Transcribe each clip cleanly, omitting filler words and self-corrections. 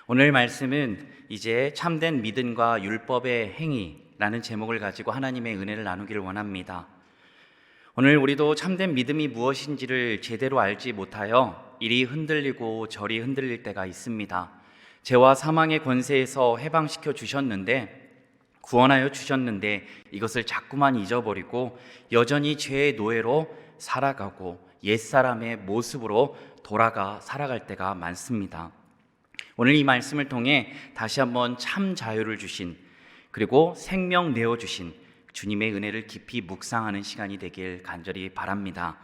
오늘 말씀은 이제 참된 믿음과 율법의 행위라는 제목을 가지고 하나님의 은혜를 나누기를 원합니다. 오늘 우리도 참된 믿음이 무엇인지를 제대로 알지 못하여 이리 흔들리고 저리 흔들릴 때가 있습니다. 죄와 사망의 권세에서 해방시켜 주셨는데, 구원하여 주셨는데 이것을 자꾸만 잊어버리고 여전히 죄의 노예로 살아가고 옛사람의 모습으로 돌아가 살아갈 때가 많습니다. 오늘 이 말씀을 통해 다시 한번 참 자유를 주신, 그리고 생명 내어주신 주님의 은혜를 깊이 묵상하는 시간이 되길 간절히 바랍니다.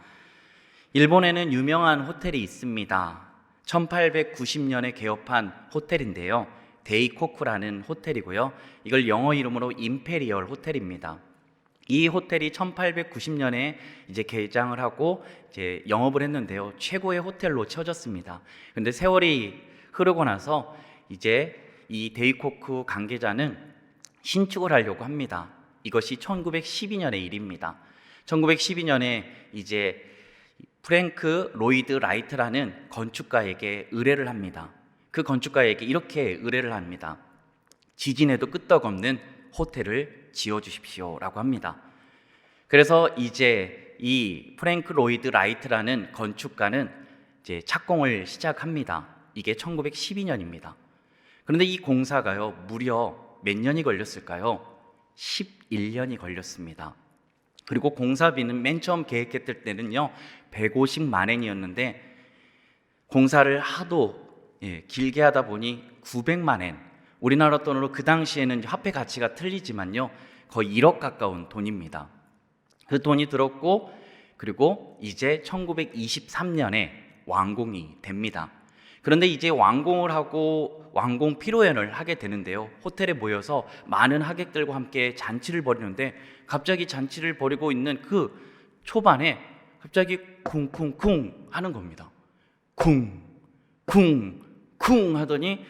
일본에는 유명한 호텔이 있습니다. 1890년에 개업한 호텔인데요, 데이코쿠라는 호텔이고요, 이걸 영어 이름으로 임페리얼 호텔입니다. 이 호텔이 1890년에 이제 개장을 하고 이제 영업을 했는데요, 최고의 호텔로 쳐졌습니다. 그런데 세월이 흐르고 나서 이제 이 데이코쿠 관계자는 신축을 하려고 합니다. 이것이 1912년의 일입니다. 1912년에 이제 프랭크 로이드 라이트라는 건축가에게 의뢰를 합니다. 그 건축가에게 이렇게 의뢰를 합니다. 지진에도 끄떡없는 호텔을 지어주십시오 라고 합니다. 그래서 이제 이 프랭크 로이드 라이트라는 건축가는 이제 착공을 시작합니다. 이게 1912년입니다. 그런데 이 공사가요, 무려 몇 년이 걸렸을까요? 11년이 걸렸습니다. 그리고 공사비는 맨 처음 계획했을 때는요 150만 엔이었는데, 공사를 하도 길게 하다 보니 900만 엔, 우리나라 돈으로 그 당시에는 화폐 가치가 틀리지만요 거의 1억 가까운 돈입니다. 그 돈이 들었고, 그리고 이제 1923년에 완공이 됩니다. 그런데 이제 완공을 하고 완공 피로연을 하게 되는데요, 호텔에 모여서 많은 하객들과 함께 잔치를 벌이는데, 갑자기 잔치를 벌이고 있는 그 초반에 갑자기 쿵쿵쿵 하는 겁니다. 쿵, 쿵, 쿵 하더니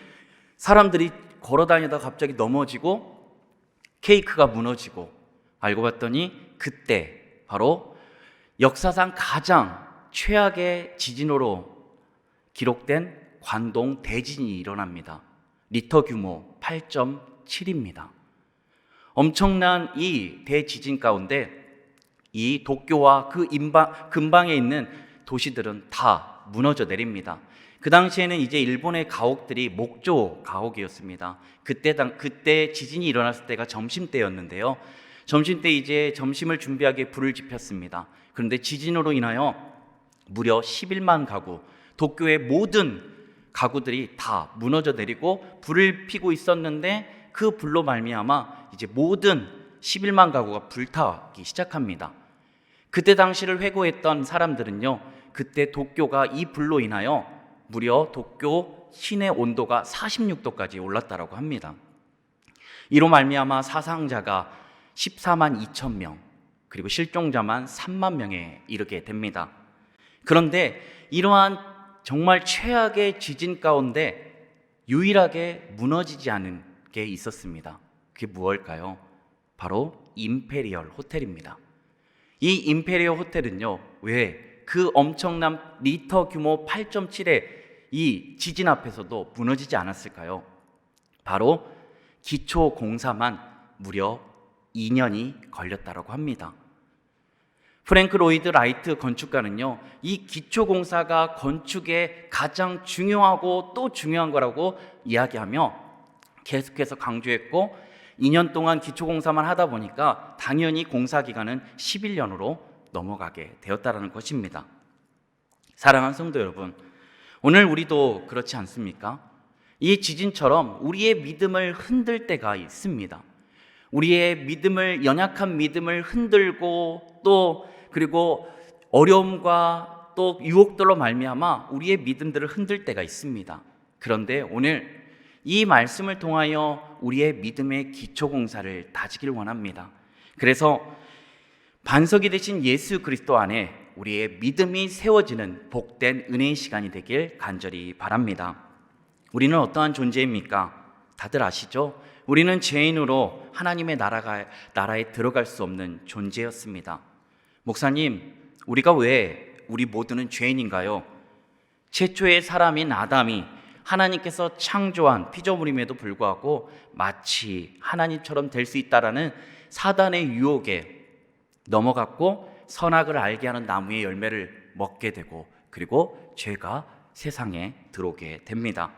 사람들이 걸어다니다가 갑자기 넘어지고 케이크가 무너지고, 알고 봤더니 그때 바로 역사상 가장 최악의 지진으로 기록된 관동 대진이 일어납니다. 리터 규모 8.7입니다. 엄청난 이 대지진 가운데 이 도쿄와 그 근방에 있는 도시들은 다 무너져 내립니다. 그 당시에는 이제 일본의 가옥들이 목조 가옥이었습니다. 그때 지진이 일어났을 때가 점심때였는데요, 점심때 이제 점심을 준비하기에 불을 지폈습니다. 그런데 지진으로 인하여 무려 11만 가구, 도쿄의 모든 가구들이 다 무너져 내리고 불을 피고 있었는데, 그 불로 말미암아 이제 모든 11만 가구가 불타기 시작합니다. 그때 당시를 회고했던 사람들은요, 그때 도쿄가 이 불로 인하여 무려 도쿄 시내 온도가 46도까지 올랐다고 합니다. 이로 말미암아 사상자가 14만 2천 명, 그리고 실종자만 3만 명에 이르게 됩니다. 그런데 이러한 정말 최악의 지진 가운데 유일하게 무너지지 않은 게 있었습니다. 그게 무엇일까요? 바로 임페리얼 호텔입니다. 이 임페리얼 호텔은요, 왜 그 엄청난 리터 규모 8.7의 이 지진 앞에서도 무너지지 않았을까요? 바로 기초 공사만 무려 2년이 걸렸다고 합니다. 프랭크 로이드 라이트 건축가는요, 이 기초공사가 건축에 가장 중요하고 또 중요한 거라고 이야기하며 계속해서 강조했고, 2년 동안 기초공사만 하다 보니까 당연히 공사기간은 11년으로 넘어가게 되었다는 것입니다. 사랑하는 성도 여러분, 오늘 우리도 그렇지 않습니까? 이 지진처럼 우리의 믿음을 흔들 때가 있습니다. 우리의 믿음을, 연약한 믿음을 흔들고, 또 그리고 어려움과 또 유혹들로 말미암아 우리의 믿음들을 흔들 때가 있습니다. 그런데 오늘 이 말씀을 통하여 우리의 믿음의 기초공사를 다지길 원합니다. 그래서 반석이 되신 예수 그리스도 안에 우리의 믿음이 세워지는 복된 은혜의 시간이 되길 간절히 바랍니다. 우리는 어떠한 존재입니까? 다들 아시죠? 우리는 죄인으로 하나님의 나라에 들어갈 수 없는 존재였습니다. 목사님, 우리가 왜 우리 모두는 죄인인가요? 최초의 사람인 아담이 하나님께서 창조한 피조물임에도 불구하고 마치 하나님처럼 될 수 있다라는 사단의 유혹에 넘어갔고 선악을 알게 하는 나무의 열매를 먹게 되고 그리고 죄가 세상에 들어오게 됩니다.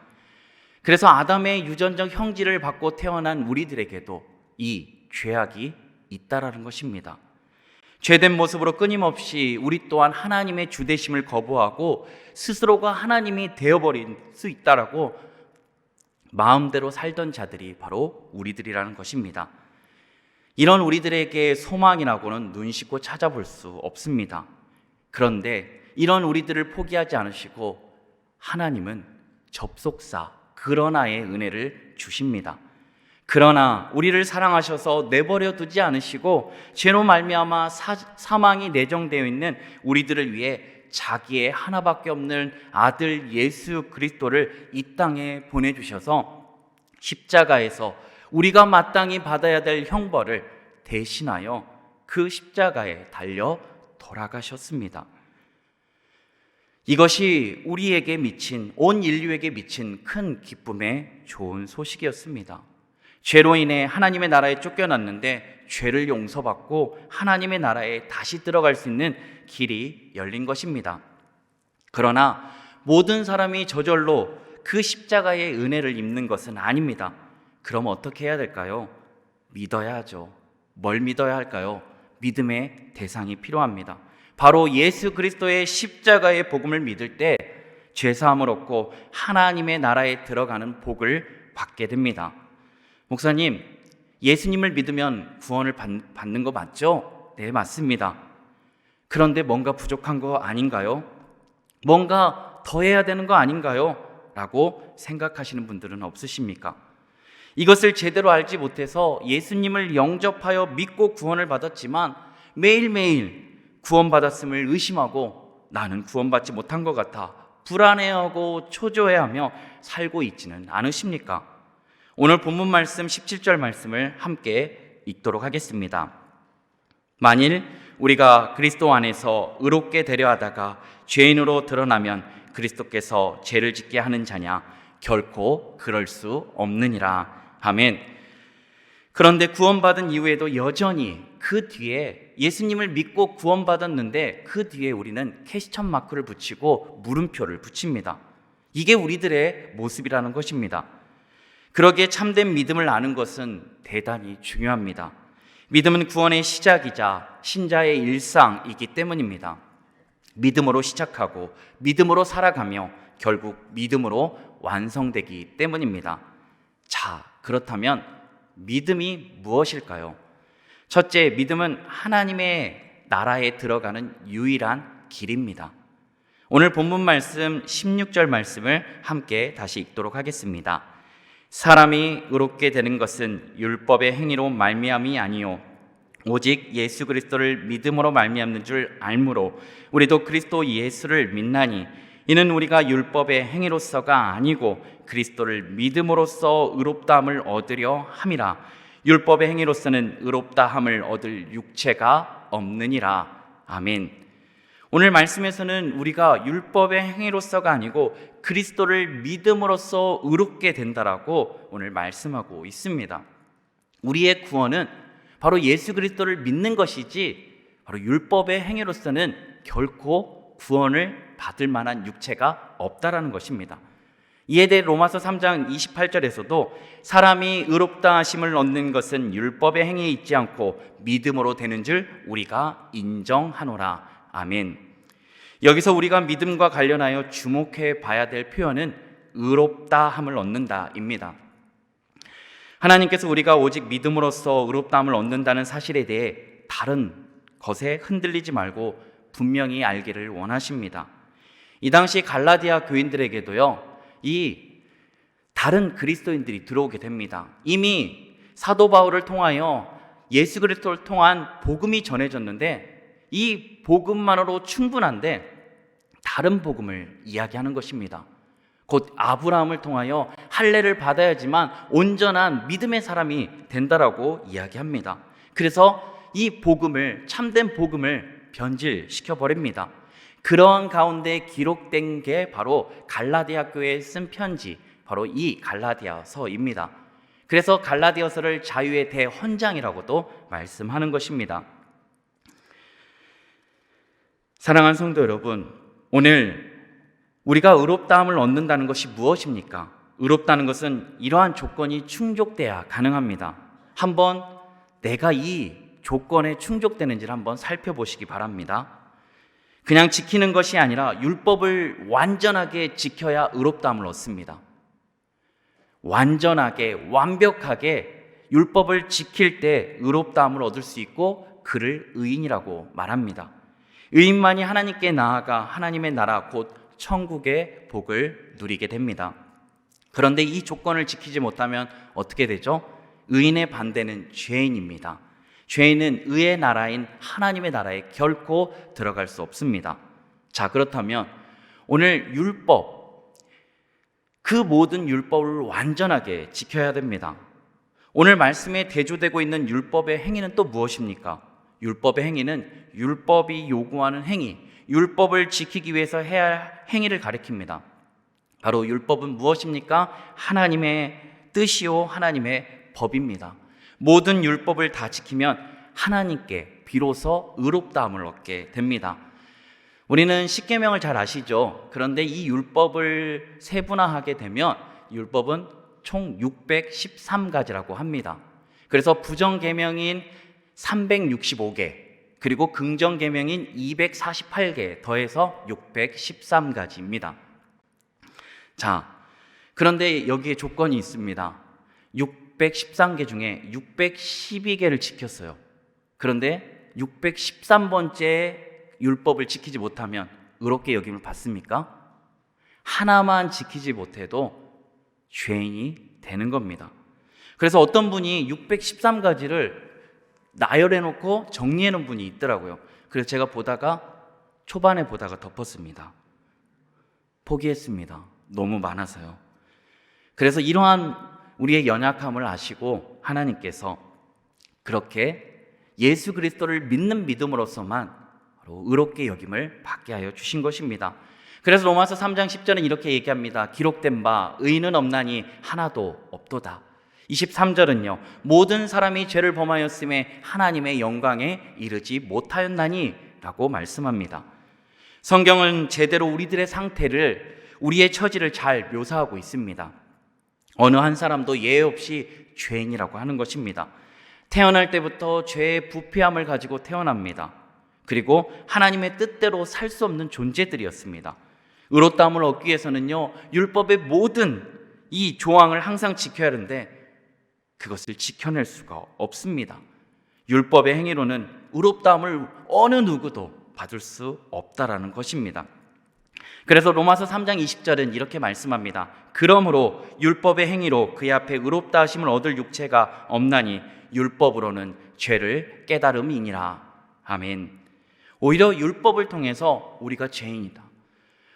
그래서 아담의 유전적 형질을 받고 태어난 우리들에게도 이 죄악이 있다라는 것입니다. 죄된 모습으로 끊임없이 우리 또한 하나님의 주되심을 거부하고 스스로가 하나님이 되어버릴 수 있다라고 마음대로 살던 자들이 바로 우리들이라는 것입니다. 이런 우리들에게 소망이라고는 눈 씻고 찾아볼 수 없습니다. 그런데 이런 우리들을 포기하지 않으시고 하나님은 접속사 그러나의 은혜를 주십니다. 그러나 우리를 사랑하셔서 내버려 두지 않으시고 죄로 말미암아 사망이 내정되어 있는 우리들을 위해 자기의 하나밖에 없는 아들 예수 그리스도를 이 땅에 보내주셔서 십자가에서 우리가 마땅히 받아야 될 형벌을 대신하여 그 십자가에 달려 돌아가셨습니다. 이것이 우리에게 미친, 온 인류에게 미친 큰 기쁨의 좋은 소식이었습니다. 죄로 인해 하나님의 나라에 쫓겨났는데 죄를 용서받고 하나님의 나라에 다시 들어갈 수 있는 길이 열린 것입니다. 그러나 모든 사람이 저절로 그 십자가의 은혜를 입는 것은 아닙니다. 그럼 어떻게 해야 될까요? 믿어야 하죠. 뭘 믿어야 할까요? 믿음의 대상이 필요합니다. 바로 예수 그리스도의 십자가의 복음을 믿을 때 죄사함을 얻고 하나님의 나라에 들어가는 복을 받게 됩니다. 목사님, 예수님을 믿으면 구원을 받는 거 맞죠? 네, 맞습니다. 그런데 뭔가 부족한 거 아닌가요? 뭔가 더 해야 되는 거 아닌가요? 라고 생각하시는 분들은 없으십니까? 이것을 제대로 알지 못해서 예수님을 영접하여 믿고 구원을 받았지만 매일매일 구원받았음을 의심하고 나는 구원받지 못한 것 같아 불안해하고 초조해하며 살고 있지는 않으십니까? 오늘 본문 말씀 17절 말씀을 함께 읽도록 하겠습니다. 만일 우리가 그리스도 안에서 의롭게 되려 하다가 죄인으로 드러나면 그리스도께서 죄를 짓게 하는 자냐? 결코 그럴 수 없느니라. 아멘. 그런데 구원받은 이후에도 여전히 그 뒤에 예수님을 믿고 구원받았는데 그 뒤에 우리는 퀘스천 마크를 붙이고 물음표를 붙입니다. 이게 우리들의 모습이라는 것입니다. 그러기에 참된 믿음을 아는 것은 대단히 중요합니다. 믿음은 구원의 시작이자 신자의 일상이기 때문입니다. 믿음으로 시작하고 믿음으로 살아가며 결국 믿음으로 완성되기 때문입니다. 자, 그렇다면 믿음이 무엇일까요? 첫째, 믿음은 하나님의 나라에 들어가는 유일한 길입니다. 오늘 본문 말씀 16절 말씀을 함께 다시 읽도록 하겠습니다. 사람이 의롭게 되는 것은 율법의 행위로 말미암이 아니요 오직 예수 그리스도를 믿음으로 말미암는 줄 알므로 우리도 그리스도 예수를 믿나니 이는 우리가 율법의 행위로서가 아니고 그리스도를 믿음으로써 의롭다함을 얻으려 함이라. 율법의 행위로서는 의롭다함을 얻을 육체가 없느니라. 아멘. 오늘 말씀에서는 우리가 율법의 행위로서가 아니고 그리스도를 믿음으로써 의롭게 된다라고 오늘 말씀하고 있습니다. 우리의 구원은 바로 예수 그리스도를 믿는 것이지 바로 율법의 행위로서는 결코 구원을 받을 만한 육체가 없다라는 것입니다. 이에 대해 로마서 3장 28절에서도 사람이 의롭다 하심을 얻는 것은 율법의 행위에 있지 않고 믿음으로 되는 줄 우리가 인정하노라. 아멘. 여기서 우리가 믿음과 관련하여 주목해 봐야 될 표현은 의롭다함을 얻는다입니다. 하나님께서 우리가 오직 믿음으로써 의롭다함을 얻는다는 사실에 대해 다른 것에 흔들리지 말고 분명히 알기를 원하십니다. 이 당시 갈라디아 교인들에게도요, 이 다른 그리스도인들이 들어오게 됩니다. 이미 사도 바울을 통하여 예수 그리스도를 통한 복음이 전해졌는데 이 복음만으로 충분한데 다른 복음을 이야기하는 것입니다. 곧 아브라함을 통하여 할례를 받아야지만 온전한 믿음의 사람이 된다라고 이야기합니다. 그래서 이 복음을, 참된 복음을 변질시켜 버립니다. 그런 가운데 기록된 게 바로 갈라디아 교회에 쓴 편지, 바로 이 갈라디아서입니다. 그래서 갈라디아서를 자유의 대헌장이라고도 말씀하는 것입니다. 사랑하는 성도 여러분, 오늘 우리가 의롭다함을 얻는다는 것이 무엇입니까? 의롭다는 것은 이러한 조건이 충족돼야 가능합니다. 한번 내가 이 조건에 충족되는지를 한번 살펴보시기 바랍니다. 그냥 지키는 것이 아니라 율법을 완전하게 지켜야 의롭다함을 얻습니다. 완전하게, 완벽하게 율법을 지킬 때 의롭다함을 얻을 수 있고 그를 의인이라고 말합니다. 의인만이 하나님께 나아가 하나님의 나라 곧 천국의 복을 누리게 됩니다. 그런데 이 조건을 지키지 못하면 어떻게 되죠? 의인의 반대는 죄인입니다. 죄인은 의의 나라인 하나님의 나라에 결코 들어갈 수 없습니다. 자, 그렇다면 오늘 율법, 그 모든 율법을 완전하게 지켜야 됩니다. 오늘 말씀에 대조되고 있는 율법의 행위는 또 무엇입니까? 율법의 행위는 율법이 요구하는 행위, 율법을 지키기 위해서 해야 할 행위를 가리킵니다. 바로 율법은 무엇입니까? 하나님의 뜻이요 하나님의 법입니다. 모든 율법을 다 지키면 하나님께 비로소 의롭다함을 얻게 됩니다. 우리는 십계명을 잘 아시죠? 그런데 이 율법을 세분화하게 되면 율법은 총 613가지라고 합니다. 그래서 부정계명인 365개, 그리고 긍정계명인 248개 더해서 613가지입니다. 자, 그런데 여기에 조건이 있습니다. 613개 중에 612개를 지켰어요. 그런데 613번째 율법을 지키지 못하면 의롭게 여김을 받습니까? 하나만 지키지 못해도 죄인이 되는 겁니다. 그래서 어떤 분이 613가지를 나열해 놓고 정리해 놓은 분이 있더라고요. 그래서 제가 초반에 보다가 덮었습니다. 포기했습니다. 너무 많아서요. 그래서 이러한 우리의 연약함을 아시고 하나님께서 그렇게 예수 그리스도를 믿는 믿음으로서만 의롭게 여김을 받게 하여 주신 것입니다. 그래서 로마서 3장 10절은 이렇게 얘기합니다. 기록된 바 의인은 없나니 하나도 없도다. 23절은요. 모든 사람이 죄를 범하였음에 하나님의 영광에 이르지 못하였나니 라고 말씀합니다. 성경은 제대로 우리들의 상태를, 우리의 처지를 잘 묘사하고 있습니다. 어느 한 사람도 예외 없이 죄인이라고 하는 것입니다. 태어날 때부터 죄의 부패함을 가지고 태어납니다. 그리고 하나님의 뜻대로 살 수 없는 존재들이었습니다. 의롭다함을 얻기 위해서는요, 율법의 모든 이 조항을 항상 지켜야 하는데 그것을 지켜낼 수가 없습니다. 율법의 행위로는 의롭다함을 어느 누구도 받을 수 없다라는 것입니다. 그래서 로마서 3장 20절은 이렇게 말씀합니다. 그러므로 율법의 행위로 그의 앞에 의롭다 하심을 얻을 육체가 없나니 율법으로는 죄를 깨달음이니라. 아멘. 오히려 율법을 통해서 우리가 죄인이다.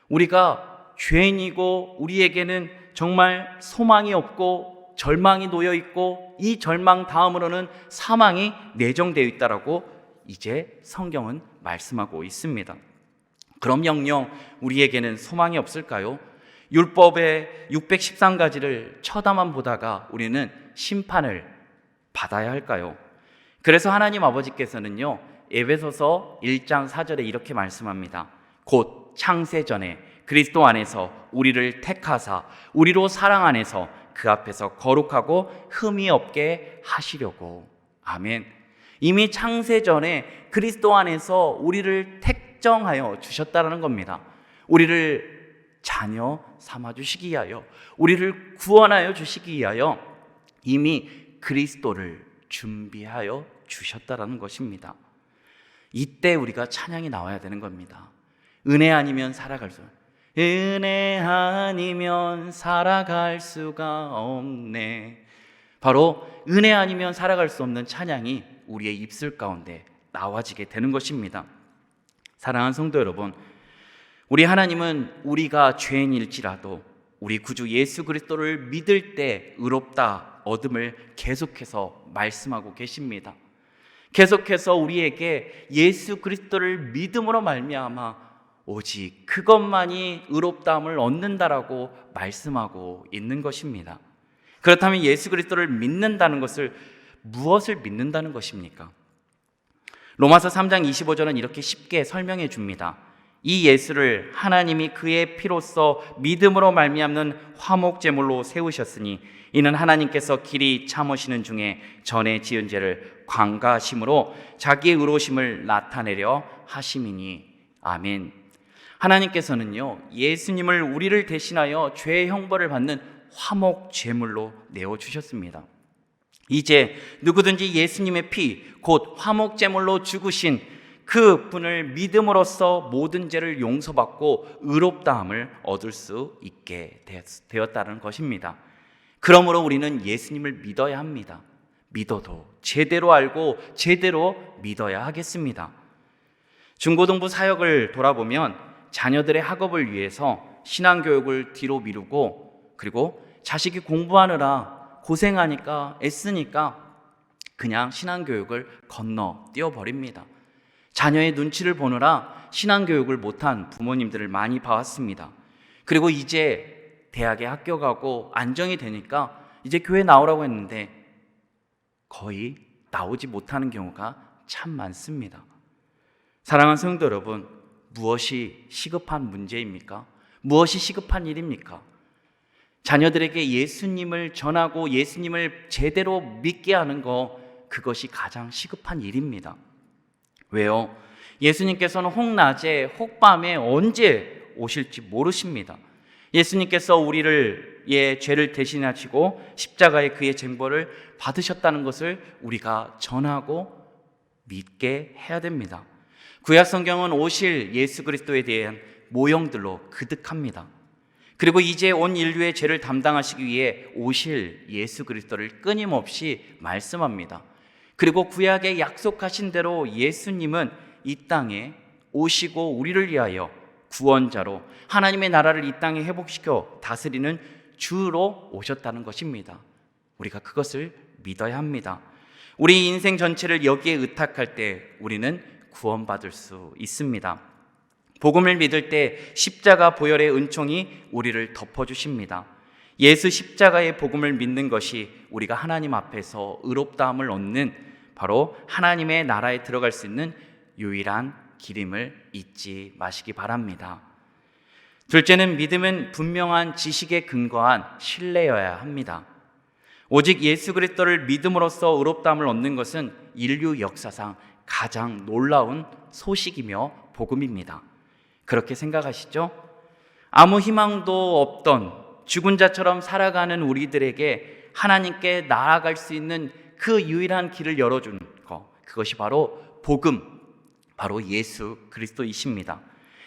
우리가 죄인이고 우리에게는 정말 소망이 없고 절망이 놓여 있고 이 절망 다음으로는 사망이 내정되어 있다라고 이제 성경은 말씀하고 있습니다. 그럼 영영 우리에게는 소망이 없을까요? 율법의 613가지를 쳐다만 보다가 우리는 심판을 받아야 할까요? 그래서 하나님 아버지께서는요, 에베소서 1장 4절에 이렇게 말씀합니다. 곧 창세전에 그리스도 안에서 우리를 택하사 우리로 사랑 안에서 그 앞에서 거룩하고 흠이 없게 하시려고. 아멘. 이미 창세전에 그리스도 안에서 우리를 택정하여 주셨다는 겁니다. 우리를 자녀 삼아 주시기 위하여, 우리를 구원하여 주시기 위하여 이미 그리스도를 준비하여 주셨다는 것입니다. 이때 우리가 찬양이 나와야 되는 겁니다. 은혜 아니면 살아갈 수, 은혜 아니면 살아갈 수가 없네. 바로 은혜 아니면 살아갈 수 없는 찬양이 우리의 입술 가운데 나와지게 되는 것입니다. 사랑하는 성도 여러분, 우리 하나님은 우리가 죄인일지라도 우리 구주 예수 그리스도를 믿을 때 의롭다 얻음을 계속해서 말씀하고 계십니다. 계속해서 우리에게 예수 그리스도를 믿음으로 말미암아 오직 그것만이 의롭다함을 얻는다라고 말씀하고 있는 것입니다. 그렇다면 예수 그리스도를 믿는다는 것을 무엇을 믿는다는 것입니까? 로마서 3장 25절은 이렇게 쉽게 설명해 줍니다. 이 예수를 하나님이 그의 피로써 믿음으로 말미암는 화목제물로 세우셨으니 이는 하나님께서 길이 참으시는 중에 전에 지은 죄를 관가하심으로 자기의 의로우심을 나타내려 하심이니. 아멘. 하나님께서는요, 예수님을 우리를 대신하여 죄의 형벌을 받는 화목제물로 내어주셨습니다. 이제 누구든지 예수님의 피, 곧 화목제물로 죽으신 그 분을 믿음으로써 모든 죄를 용서받고 의롭다함을 얻을 수 있게 되었다는 것입니다. 그러므로 우리는 예수님을 믿어야 합니다. 믿어도 제대로 알고 제대로 믿어야 하겠습니다. 중고등부 사역을 돌아보면 자녀들의 학업을 위해서 신앙교육을 뒤로 미루고, 그리고 자식이 공부하느라 고생하니까 애쓰니까 그냥 신앙교육을 건너뛰어 버립니다. 자녀의 눈치를 보느라 신앙교육을 못한 부모님들을 많이 봐왔습니다. 그리고 이제 대학에 합격하고 안정이 되니까 이제 교회 나오라고 했는데 거의 나오지 못하는 경우가 참 많습니다. 사랑하는 성도 여러분, 무엇이 시급한 문제입니까? 무엇이 시급한 일입니까? 자녀들에게 예수님을 전하고 예수님을 제대로 믿게 하는 거, 그것이 가장 시급한 일입니다. 왜요? 예수님께서는 혹낮에 혹밤에 언제 오실지 모르십니다. 예수님께서 우리를 죄를 대신하시고 십자가에 그의 쟁벌을 받으셨다는 것을 우리가 전하고 믿게 해야 됩니다. 구약 성경은 오실 예수 그리스도에 대한 모형들로 그득합니다. 그리고 이제 온 인류의 죄를 담당하시기 위해 오실 예수 그리스도를 끊임없이 말씀합니다. 그리고 구약에 약속하신 대로 예수님은 이 땅에 오시고 우리를 위하여 구원자로 하나님의 나라를 이 땅에 회복시켜 다스리는 주로 오셨다는 것입니다. 우리가 그것을 믿어야 합니다. 우리 인생 전체를 여기에 의탁할 때 우리는 구원받을 수 있습니다. 복음을 믿을 때 십자가 보혈의 은총이 우리를 덮어주십니다. 예수 십자가의 복음을 믿는 것이 우리가 하나님 앞에서 의롭다함을 얻는, 바로 하나님의 나라에 들어갈 수 있는 유일한 길임을 잊지 마시기 바랍니다. 둘째는 믿음은 분명한 지식에 근거한 신뢰여야 합니다. 오직 예수 그리스도를 믿음으로써 의롭다함을 얻는 것은 인류 역사상 가장 놀라운 소식이며 복음입니다. 그렇게 생각하시죠? 아무 희망도 없던 죽은 자처럼 살아가는 우리들에게 하나님께 나아갈 수 있는 그 유일한 길을 열어준 것, 그것이 바로 복음, 바로 예수 그리스도이십니다.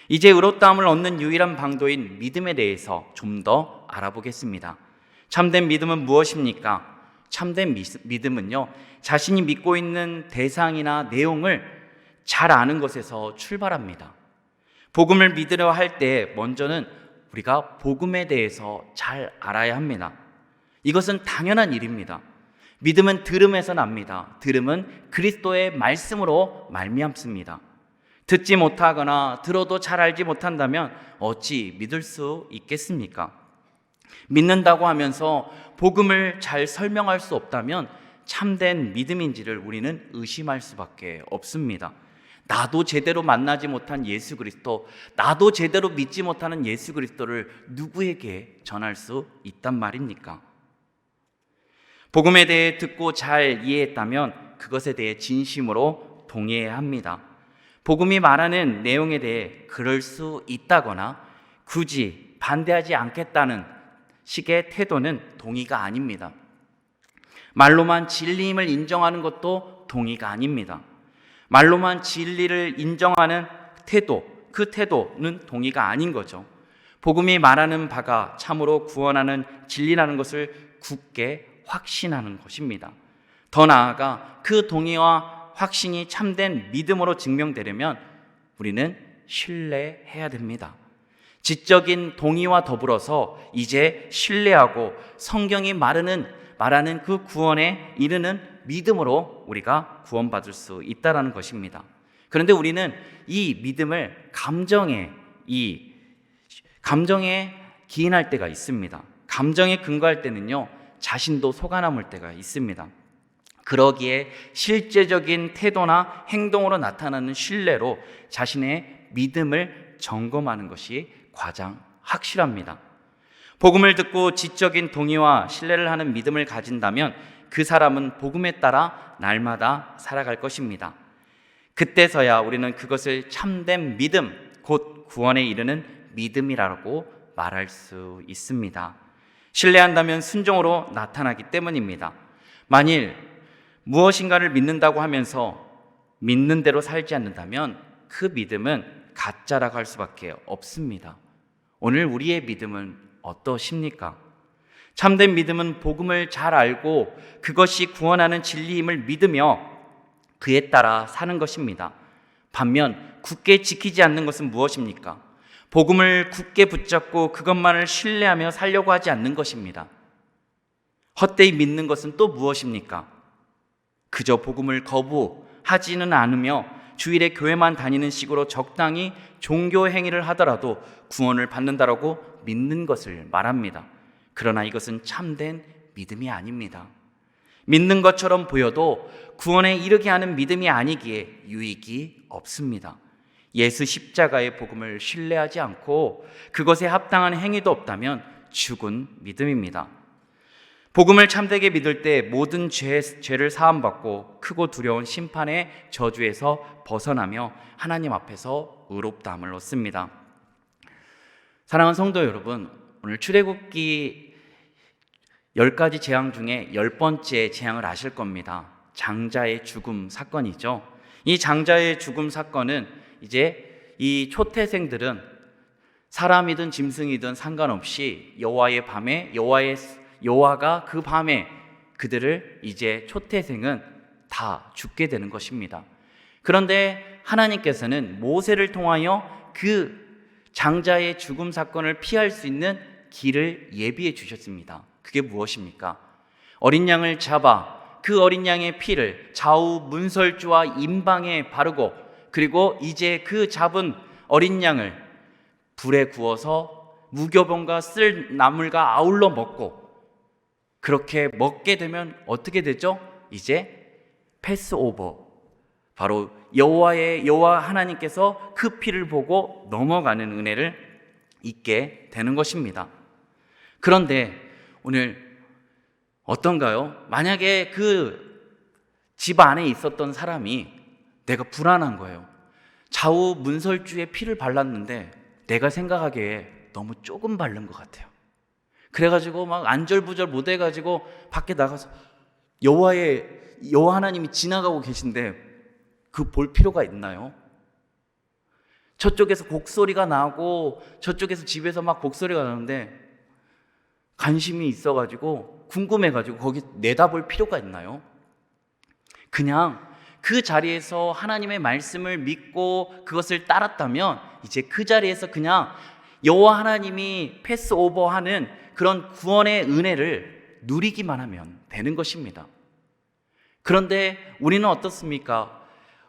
이제 의롭다함을 얻는 유일한 방도인 믿음에 대해서 좀 더 알아보겠습니다. 참된 믿음은 무엇입니까? 참된 믿음은요, 자신이 믿고 있는 대상이나 내용을 잘 아는 것에서 출발합니다. 복음을 믿으려 할 때 먼저는 우리가 복음에 대해서 잘 알아야 합니다. 이것은 당연한 일입니다. 믿음은 들음에서 납니다. 들음은 그리스도의 말씀으로 말미암습니다. 듣지 못하거나 들어도 잘 알지 못한다면 어찌 믿을 수 있겠습니까? 믿는다고 하면서 복음을 잘 설명할 수 없다면 참된 믿음인지를 우리는 의심할 수밖에 없습니다. 나도 제대로 만나지 못한 예수 그리스도, 나도 제대로 믿지 못하는 예수 그리스도를 누구에게 전할 수 있단 말입니까? 복음에 대해 듣고 잘 이해했다면 그것에 대해 진심으로 동의해야 합니다. 복음이 말하는 내용에 대해 그럴 수 있다거나 굳이 반대하지 않겠다는 식의 태도는 동의가 아닙니다. 말로만 진리임을 인정하는 것도 동의가 아닙니다. 말로만 진리를 인정하는 태도, 그 태도는 동의가 아닌 거죠. 복음이 말하는 바가 참으로 구원하는 진리라는 것을 굳게 확신하는 것입니다. 더 나아가 그 동의와 확신이 참된 믿음으로 증명되려면 우리는 신뢰해야 됩니다. 지적인 동의와 더불어서 이제 신뢰하고 성경이 말하는 그 구원에 이르는 믿음으로 우리가 구원받을 수 있다는 것입니다. 그런데 우리는 이 믿음을 감정에 이 감정에 기인할 때가 있습니다. 감정에 근거할 때는요, 자신도 속아 남을 때가 있습니다. 그러기에 실제적인 태도나 행동으로 나타나는 신뢰로 자신의 믿음을 점검하는 것이 가장 확실합니다. 복음을 듣고 지적인 동의와 신뢰를 하는 믿음을 가진다면 그 사람은 복음에 따라 날마다 살아갈 것입니다. 그때서야 우리는 그것을 참된 믿음, 곧 구원에 이르는 믿음이라고 말할 수 있습니다. 신뢰한다면 순종으로 나타나기 때문입니다. 만일 무엇인가를 믿는다고 하면서 믿는 대로 살지 않는다면 그 믿음은 가짜라고 할 수밖에 없습니다. 오늘 우리의 믿음은 어떠십니까? 참된 믿음은 복음을 잘 알고 그것이 구원하는 진리임을 믿으며 그에 따라 사는 것입니다. 반면 굳게 지키지 않는 것은 무엇입니까? 복음을 굳게 붙잡고 그것만을 신뢰하며 살려고 하지 않는 것입니다. 헛되이 믿는 것은 또 무엇입니까? 그저 복음을 거부하지는 않으며 주일에 교회만 다니는 식으로 적당히 종교 행위를 하더라도 구원을 받는다라고 믿는 것을 말합니다. 그러나 이것은 참된 믿음이 아닙니다. 믿는 것처럼 보여도 구원에 이르게 하는 믿음이 아니기에 유익이 없습니다. 예수 십자가의 복음을 신뢰하지 않고 그것에 합당한 행위도 없다면 죽은 믿음입니다. 복음을 참되게 믿을 때 모든 죄를 사함받고 크고 두려운 심판의 저주에서 벗어나며 하나님 앞에서 의롭다함을 얻습니다. 사랑하는 성도 여러분, 오늘 출애굽기 10가지 재앙 중에 10번째 재앙을 아실 겁니다. 장자의 죽음 사건이죠. 이 장자의 죽음 사건은 이제 이 초태생들은 사람이든 짐승이든 상관없이 여호와의 밤에 여호와가 그 밤에 그들을 이제 초태생은 다 죽게 되는 것입니다. 그런데 하나님께서는 모세를 통하여 그 장자의 죽음 사건을 피할 수 있는 길을 예비해 주셨습니다. 그게 무엇입니까? 어린 양을 잡아 그 어린 양의 피를 좌우 문설주와 임방에 바르고 그리고 이제 그 잡은 어린 양을 불에 구워서 무교병과 쓸 나물과 아울러 먹고 그렇게 먹게 되면 어떻게 되죠? 이제 패스오버, 바로 여호와 하나님께서 그 피를 보고 넘어가는 은혜를 잊게 되는 것입니다. 그런데 오늘 어떤가요? 만약에 그 집 안에 있었던 사람이 내가 불안한 거예요. 좌우 문설주에 피를 발랐는데 내가 생각하기에 너무 조금 바른 것 같아요. 그래가지고 막 안절부절 못해가지고 밖에 나가서 여호와 하나님이 지나가고 계신데 그 볼 필요가 있나요? 저쪽에서 곡소리가 나고 저쪽에서 집에서 막 곡소리가 나는데 관심이 있어가지고 궁금해가지고 거기 내다볼 필요가 있나요? 그냥 그 자리에서 하나님의 말씀을 믿고 그것을 따랐다면 이제 그 자리에서 그냥 여호와 하나님이 패스오버하는 그런 구원의 은혜를 누리기만 하면 되는 것입니다. 그런데 우리는 어떻습니까?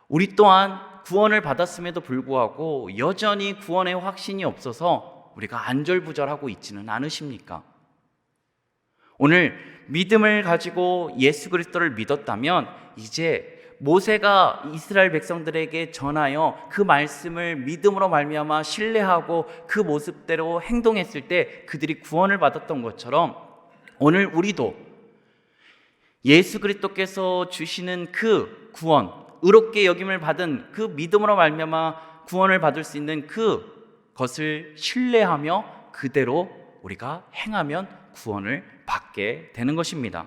우리 또한 구원을 받았음에도 불구하고 여전히 구원의 확신이 없어서 우리가 안절부절하고 있지는 않으십니까? 오늘 믿음을 가지고 예수 그리스도를 믿었다면 이제 모세가 이스라엘 백성들에게 전하여 그 말씀을 믿음으로 말미암아 신뢰하고 그 모습대로 행동했을 때 그들이 구원을 받았던 것처럼 오늘 우리도 예수 그리스도께서 주시는 그 구원, 의롭게 여김을 받은 그 믿음으로 말미암아 구원을 받을 수 있는 그것을 신뢰하며 그대로 우리가 행하면 구원을 받게 되는 것입니다.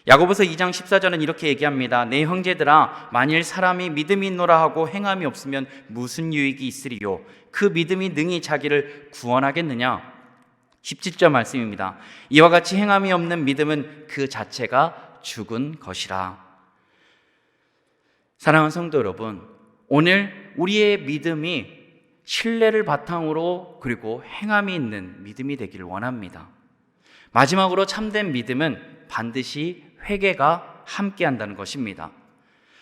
야고보서 2장 14절은 이렇게 얘기합니다. 내 형제들아, 만일 사람이 믿음이 있노라 하고 행함이 없으면 무슨 유익이 있으리요? 그 믿음이 능히 자기를 구원하겠느냐? 17절 말씀입니다. 이와 같이 행함이 없는 믿음은 그 자체가 죽은 것이라. 사랑하는 성도 여러분, 오늘 우리의 믿음이 신뢰를 바탕으로 그리고 행함이 있는 믿음이 되기를 원합니다. 마지막으로 참된 믿음은 반드시 회개가 함께한다는 것입니다.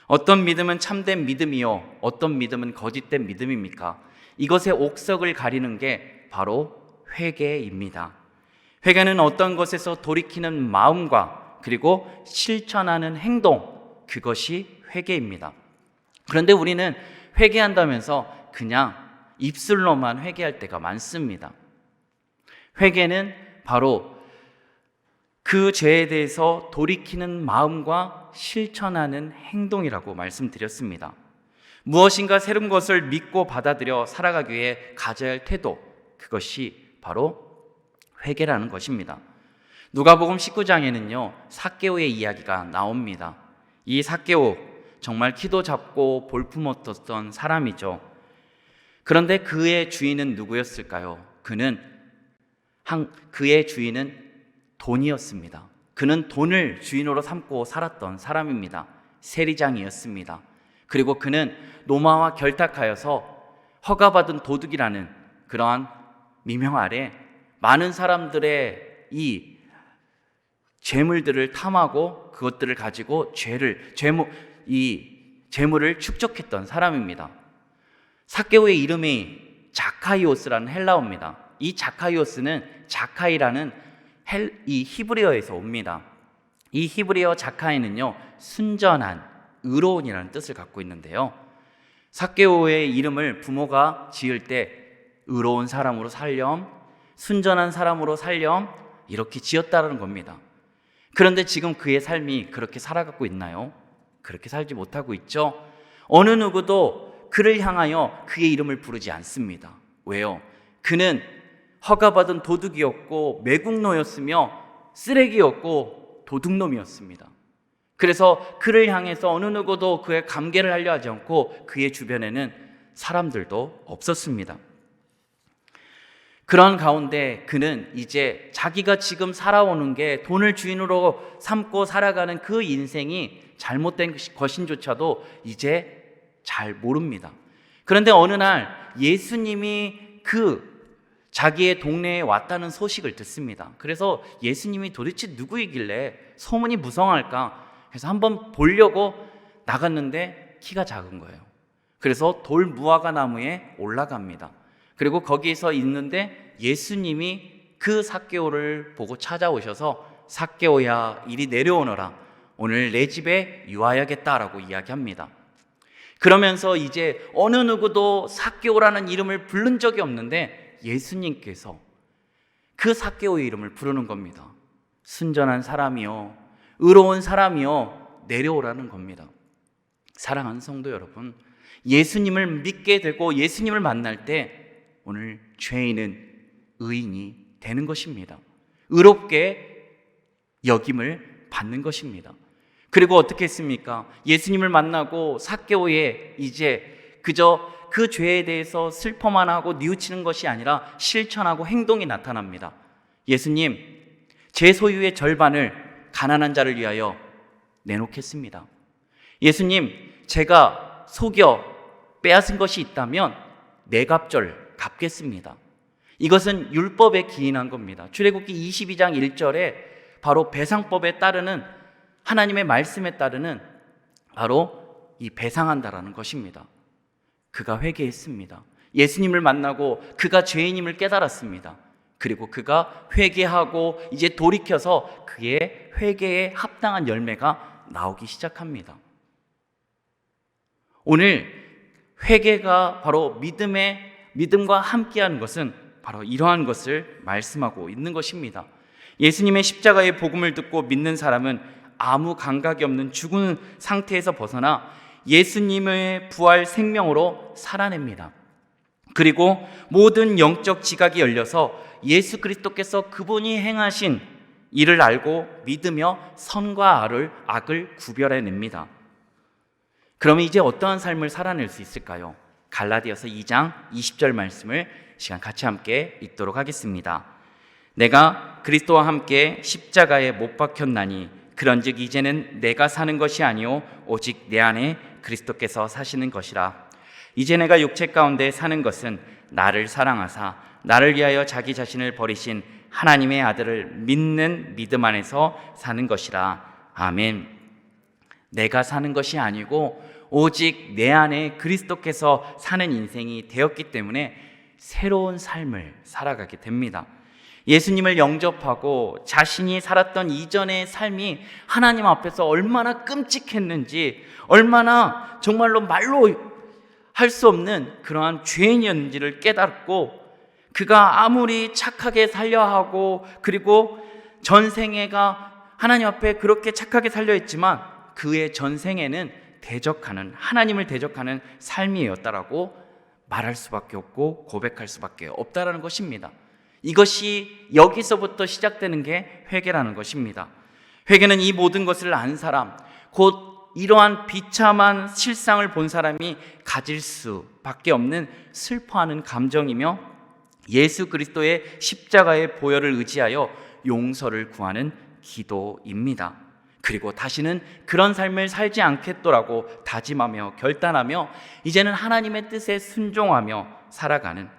어떤 믿음은 참된 믿음이요, 어떤 믿음은 거짓된 믿음입니까? 이것의 옥석을 가리는 게 바로 회개입니다. 회개는 어떤 것에서 돌이키는 마음과 그리고 실천하는 행동, 그것이 회개입니다. 그런데 우리는 회개한다면서 그냥 입술로만 회개할 때가 많습니다. 회개는 바로 그 죄에 대해서 돌이키는 마음과 실천하는 행동이라고 말씀드렸습니다. 무엇인가 새로운 것을 믿고 받아들여 살아가기 위해 가져야 할 태도, 그것이 바로 회개라는 것입니다. 누가복음 19장에는요 삭개오의 이야기가 나옵니다. 이 삭개오, 정말 키도 작고 볼품없었던 사람이죠. 그런데 그의 주인은 누구였을까요? 그의 주인은 돈이었습니다. 그는 돈을 주인으로 삼고 살았던 사람입니다. 세리장이었습니다. 그리고 그는 노마와 결탁하여서 허가받은 도둑이라는 그러한 미명 아래 많은 사람들의 이 재물들을 탐하고 그것들을 가지고 재물을 축적했던 사람입니다. 삭개오의 이름이 자카이오스라는 헬라어입니다. 이 자카이오스는 자카이라는 이 히브리어에서 옵니다. 이 히브리어 자카이는요 순전한, 의로운이라는 뜻을 갖고 있는데요, 삭개오의 이름을 부모가 지을 때 의로운 사람으로 살렴, 순전한 사람으로 살렴, 이렇게 지었다는 겁니다. 그런데 지금 그의 삶이 그렇게 살아가고 있나요? 그렇게 살지 못하고 있죠. 어느 누구도 그를 향하여 그의 이름을 부르지 않습니다. 왜요? 그는 허가받은 도둑이었고 매국노였으며 쓰레기였고 도둑놈이었습니다. 그래서 그를 향해서 어느 누구도 그의 감개를 하려 하지 않고 그의 주변에는 사람들도 없었습니다. 그런 가운데 그는 이제 자기가 지금 살아오는 게 돈을 주인으로 삼고 살아가는 그 인생이 잘못된 것인조차도 이제 잘 모릅니다. 그런데 어느 날 예수님이 자기의 동네에 왔다는 소식을 듣습니다. 그래서 예수님이 도대체 누구이길래 소문이 무성할까? 그래서 한번 보려고 나갔는데 키가 작은 거예요. 그래서 돌 무화과 나무에 올라갑니다. 그리고 거기서 있는데 예수님이 그 삭개오를 보고 찾아오셔서 삭개오야 이리 내려오너라, 오늘 내 집에 유하야겠다라고 이야기합니다. 그러면서 이제 어느 누구도 삭개오라는 이름을 부른 적이 없는데 예수님께서 그 삭개오의 이름을 부르는 겁니다. 순전한 사람이요, 의로운 사람이요, 내려오라는 겁니다. 사랑하는 성도 여러분, 예수님을 믿게 되고 예수님을 만날 때 오늘 죄인은 의인이 되는 것입니다. 의롭게 여김을 받는 것입니다. 그리고 어떻게 했습니까? 예수님을 만나고 삭개오에 이제 그저 그 죄에 대해서 슬퍼만 하고 뉘우치는 것이 아니라 실천하고 행동이 나타납니다. 예수님, 제 소유의 절반을 가난한 자를 위하여 내놓겠습니다. 예수님, 제가 속여 빼앗은 것이 있다면 네 갑절 갚겠습니다. 이것은 율법에 기인한 겁니다. 출애굽기 22장 1절에 바로 배상법에 따르는, 하나님의 말씀에 따르는 바로 이 배상한다라는 것입니다. 그가 회개했습니다. 예수님을 만나고 그가 죄인임을 깨달았습니다. 그리고 그가 회개하고 이제 돌이켜서 그의 회개에 합당한 열매가 나오기 시작합니다. 오늘 회개가 바로 믿음과 함께하는 것은 바로 이러한 것을 말씀하고 있는 것입니다. 예수님의 십자가의 복음을 듣고 믿는 사람은 아무 감각이 없는 죽은 상태에서 벗어나 예수님의 부활 생명으로 살아냅니다. 그리고 모든 영적 지각이 열려서 예수 그리스도께서 그분이 행하신 일을 알고 믿으며 선과 악을 구별해냅니다. 그럼 이제 어떠한 삶을 살아낼 수 있을까요? 갈라디아서 2장 20절 말씀을 시간 같이 함께 읽도록 하겠습니다. 내가 그리스도와 함께 십자가에 못 박혔나니 그런즉 이제는 내가 사는 것이 아니요 오직 내 안에 그리스도께서 사시는 것이라. 이제 내가 육체 가운데 사는 것은 나를 사랑하사 나를 위하여 자기 자신을 버리신 하나님의 아들을 믿는 믿음 안에서 사는 것이라. 아멘. 내가 사는 것이 아니고 오직 내 안에 그리스도께서 사는 인생이 되었기 때문에 새로운 삶을 살아가게 됩니다. 예수님을 영접하고 자신이 살았던 이전의 삶이 하나님 앞에서 얼마나 끔찍했는지, 얼마나 정말로 말로 할 수 없는 그러한 죄인이었는지를 깨닫고, 그가 아무리 착하게 살려 하고 그리고 전생애가 하나님 앞에 그렇게 착하게 살려 했지만 그의 전생에는 대적하는, 하나님을 대적하는 삶이었다라고 말할 수밖에 없고 고백할 수밖에 없다라는 것입니다. 이것이 여기서부터 시작되는 게 회개라는 것입니다. 회개는 이 모든 것을 안 사람, 곧 이러한 비참한 실상을 본 사람이 가질 수밖에 없는 슬퍼하는 감정이며 예수 그리스도의 십자가의 보혈을 의지하여 용서를 구하는 기도입니다. 그리고 다시는 그런 삶을 살지 않겠더라고 다짐하며 결단하며 이제는 하나님의 뜻에 순종하며 살아가는,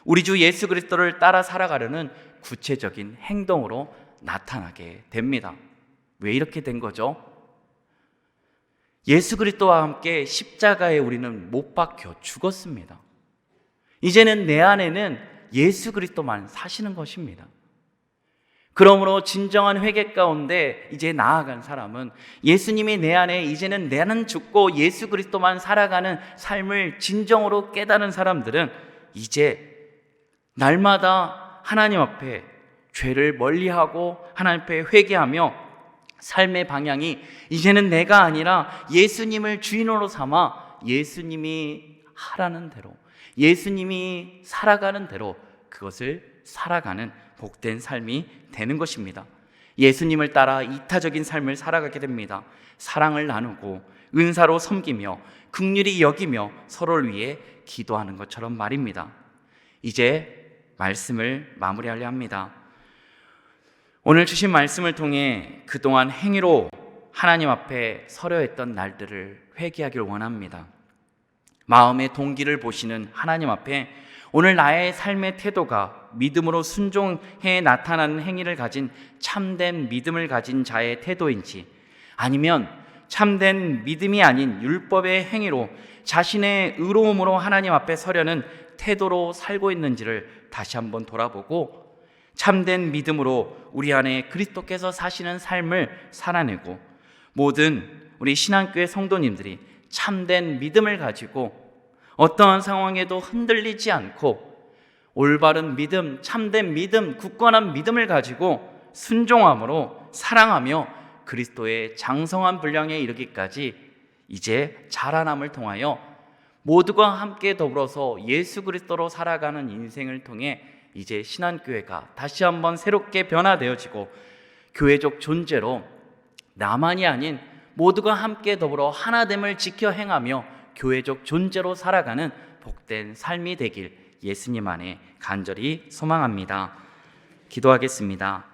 우리 주 예수 그리스도를 따라 살아가려는 구체적인 행동으로 나타나게 됩니다. 왜 이렇게 된 거죠? 예수 그리스도와 함께 십자가에 우리는 못 박혀 죽었습니다. 이제는 내 안에는 예수 그리스도만 사시는 것입니다. 그러므로 진정한 회개 가운데 이제 나아간 사람은 예수님이 내 안에, 이제는 나는 죽고 예수 그리스도만 살아가는 삶을 진정으로 깨닫는 사람들은 이제 날마다 하나님 앞에 죄를 멀리하고 하나님 앞에 회개하며 삶의 방향이 이제는 내가 아니라 예수님을 주인으로 삼아 예수님이 하라는 대로, 예수님이 살아가는 대로 그것을 살아가는 복된 삶이 되는 것입니다. 예수님을 따라 이타적인 삶을 살아가게 됩니다. 사랑을 나누고 은사로 섬기며 긍휼히 여기며 서로를 위해 기도하는 것처럼 말입니다. 이제 말씀을 마무리하려 합니다. 오늘 주신 말씀을 통해 그동안 행위로 하나님 앞에 서려 했던 날들을 회개하기를 원합니다. 마음의 동기를 보시는 하나님 앞에 오늘 나의 삶의 태도가 믿음으로 순종해 나타나는 행위를 가진 참된 믿음을 가진 자의 태도인지, 아니면 참된 믿음이 아닌 율법의 행위로 자신의 의로움으로 하나님 앞에 서려는 태도로 살고 있는지를 다시 한번 돌아보고 참된 믿음으로 우리 안에 그리스도께서 사시는 삶을 살아내고 모든 우리 신앙교회 성도님들이 참된 믿음을 가지고 어떠한 상황에도 흔들리지 않고 올바른 믿음, 참된 믿음, 굳건한 믿음을 가지고 순종함으로 사랑하며 그리스도의 장성한 분량에 이르기까지 이제 자라남을 통하여 모두가 함께 더불어서 예수 그리스도로 살아가는 인생을 통해 이제 신한교회가 다시 한번 새롭게 변화되어지고 교회적 존재로 나만이 아닌 모두가 함께 더불어 하나됨을 지켜 행하며 교회적 존재로 살아가는 복된 삶이 되길 예수님 안에 간절히 소망합니다. 기도하겠습니다.